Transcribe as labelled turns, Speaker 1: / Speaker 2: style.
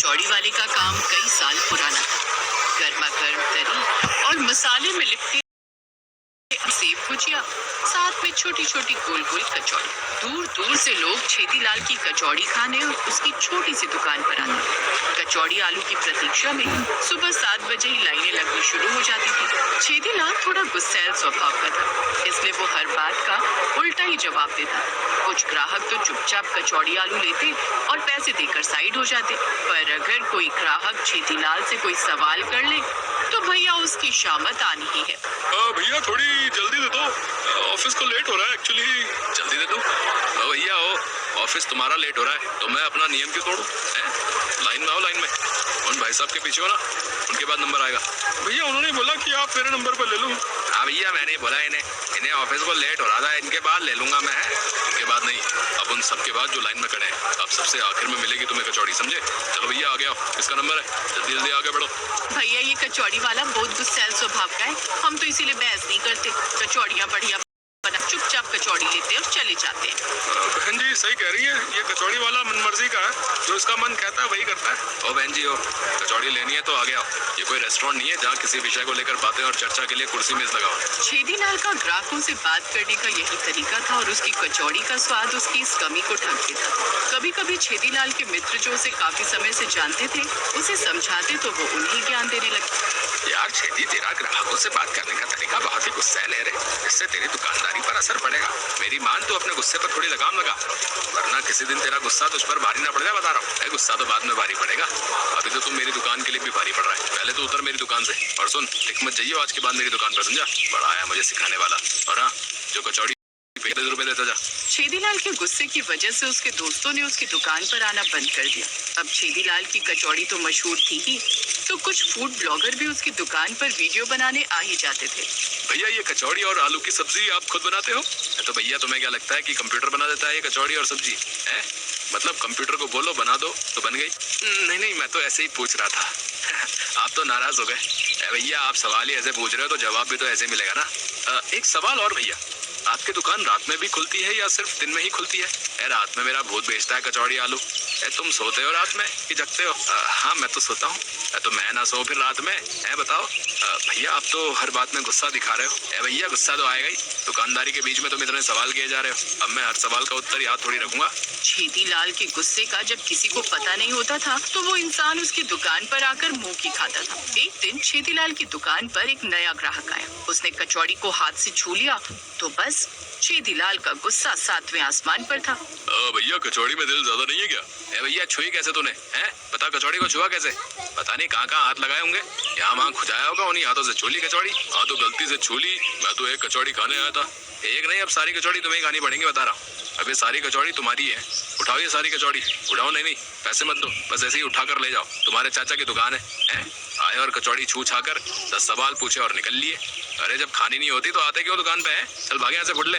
Speaker 1: कचौड़ी वाले का काम कई साल पुराना था। गर्मा गर्म तरी और मसाले में लिपटे सेब भुजिया, साथ में छोटी छोटी गोल गोल कचौड़ी। दूर दूर से लोग छेदीलाल की कचौड़ी खाने और उसकी छोटी सी दुकान पर आते। कचौड़ी आलू की प्रतीक्षा में सुबह 7 बजे ही लाइनें लगनी शुरू हो जाती थी। छेदीलाल थोड़ा गुस्सैल स्वभाव का था, इसलिए वो हर बात का उल्टा ही जवाब देता। कुछ ग्राहक तो चुपचाप कचौड़ी आलू लेते और पैसे देकर साइड हो जाते, पर अगर कोई ग्राहक छेदीलाल से कोई सवाल कर ले तो भैया उसकी शामत आनी ही है।
Speaker 2: भैया थोड़ी जल्दी दे दो, ऑफिस को लेट हो रहा है एक्चुअली। जल्दी दे दो भैया, ओ ऑफिस तुम्हारा लेट हो रहा है तो मैं अपना नियम क्यों तोड़ूं? लाइन में आओ, लाइन में। उन भाई साहब के पीछे हो ना, उनके बाद नंबर आएगा। भैया उन्होंने बोला कि आप मेरे नंबर पर ले लूं। हाँ भैया, मैंने बोला इन्हें ऑफिस को लेट हो रहा था, इनके बाद ले लूंगा मैं, उनके बाद नहीं। अब उन सबके बाद जो लाइन में खड़े हैं, अब सबसे आखिर में मिलेगी तुम्हें कचौड़ी, समझे? चलो भैया आगे आओ, इसका नंबर है, जल्दी जल्दी आगे बढ़ो।
Speaker 1: भैया ये कचौड़ी वाला बहुत गुस्सैल स्वभाव का है, हम तो इसीलिए बहस नहीं करते। कचौड़ियाँ बढ़िया बना चुपचाप कचौड़ी लेते और चले जाते हैं।
Speaker 2: बहन जी सही कह रही है, ये कचौड़ी वाला मन मर्जी का है, जो इसका मन कहता है वही करता है। ओ बहन जी, ओ कचौड़ी लेनी है तो आगे आओ, ये कोई रेस्टोरेंट नहीं है जहाँ किसी विषय को लेकर बातें और चर्चा के लिए कुर्सी मेज लगाओ।
Speaker 1: छेदीलाल का ग्राहकों से बात करने का यही तरीका था और उसकी कचौड़ी का स्वाद उसकी इस कमी को ढक देता। कभी कभी छेदीलाल के मित्र जो उसे काफी समय से जानते थे, उसे समझाते तो वो उन्हें ज्ञान देने लगते।
Speaker 2: यार छेदी, तेरा ग्राहकों से बात करने का तरीका बहुत ही गुस्सैल है रे, इससे तेरी दुकानदारी पर असर पड़ेगा। मेरी मान तो अपने गुस्से पर थोड़ी लगाम लगा, वरना किसी दिन तेरा गुस्सा तुझ पर भारी ना पड़ जाए, बता रहा हूँ। गुस्सा तो बाद में भारी पड़ेगा, अभी तो तुम मेरी दुकान के लिए भी भारी पड़ रहा है। पहले तो उतर मेरी दुकान से, और सुन टिक मत जाइए आज के बाद मेरी दुकान पर, समझा? बड़ा आया मुझे सिखाने वाला। और हाँ, जो कचौड़ी 10 रुपए देता जा।
Speaker 1: छेदीलाल के गुस्से की वजह से उसके दोस्तों ने उसकी दुकान पर आना बंद कर दिया। अब छेदीलाल की कचौड़ी तो मशहूर थी ही, तो कुछ फूड ब्लॉगर भी उसकी दुकान पर वीडियो बनाने आ ही जाते थे।
Speaker 2: भैया ये कचौड़ी और आलू की सब्जी आप खुद बनाते हो? तो भैया तुम्हें क्या लगता है कि कंप्यूटर बना देता है ये कचौड़ी और सब्जी? है मतलब कंप्यूटर को बोलो बना दो तो बन गई? नहीं नहीं, मैं तो ऐसे ही पूछ रहा था। आप तो नाराज हो गए। भैया आप सवाल ही ऐसे पूछ रहे हो तो जवाब भी तो ऐसे मिलेगा ना। एक सवाल और भैया, आपकी दुकान रात में भी खुलती है या सिर्फ दिन में ही खुलती है? रात में मेरा भूत बेचता है कचौड़ी आलू। तुम सोते हो रात में कि जगते हो? हाँ मैं तो सोता हूँ। तो मैं ना सो फिर रात में? बताओ। भैया आप तो हर बात में गुस्सा दिखा रहे हो। भैया गुस्सा तो आएगा ही, दुकानदारी के बीच में तुम इतने सवाल किए जा रहे हो, अब मैं हर सवाल का उत्तर याद थोड़ी रखूंगा।
Speaker 1: छेदीलाल के गुस्से का जब किसी को पता नहीं होता था तो वो इंसान उसकी दुकान पर आकर मुंह की खाता था। एक दिन छेदीलाल की दुकान पर एक नया ग्राहक आया, उसने कचौड़ी को हाथ से छू लिया तो बस छेदीलाल का गुस्सा 7वें आसमान पर था।
Speaker 2: भैया कचौड़ी में दिल ज्यादा नहीं है क्या? भैया छुई कैसे तूने? बता कचौड़ी को छुआ कैसे? पता नहीं कहाँ कहाँ हाथ लगाए होंगे, यहाँ वहाँ खुजाया होगा, उन्हीं हाथों से छू ली कचौड़ी। हाँ तो गलती से छू ली, मैं तो एक कचौड़ी खाने आया था। एक नहीं, अब सारी कचौड़ी तुम्हें खानी पड़ेंगी, बता रहा हूँ। अब ये सारी कचौड़ी तुम्हारी है, उठाओ ये सारी कचौड़ी। उठाओ नहीं नहीं, पैसे मत दो, बस ऐसे ही उठा कर ले जाओ, तुम्हारे चाचा की दुकान है। आए और कचौड़ी छू छा कर 10 सवाल पूछे और निकल लिए। अरे जब खानी नहीं होती तो आते क्यों दुकान पे? चल भागे यहाँ से, फुट ले।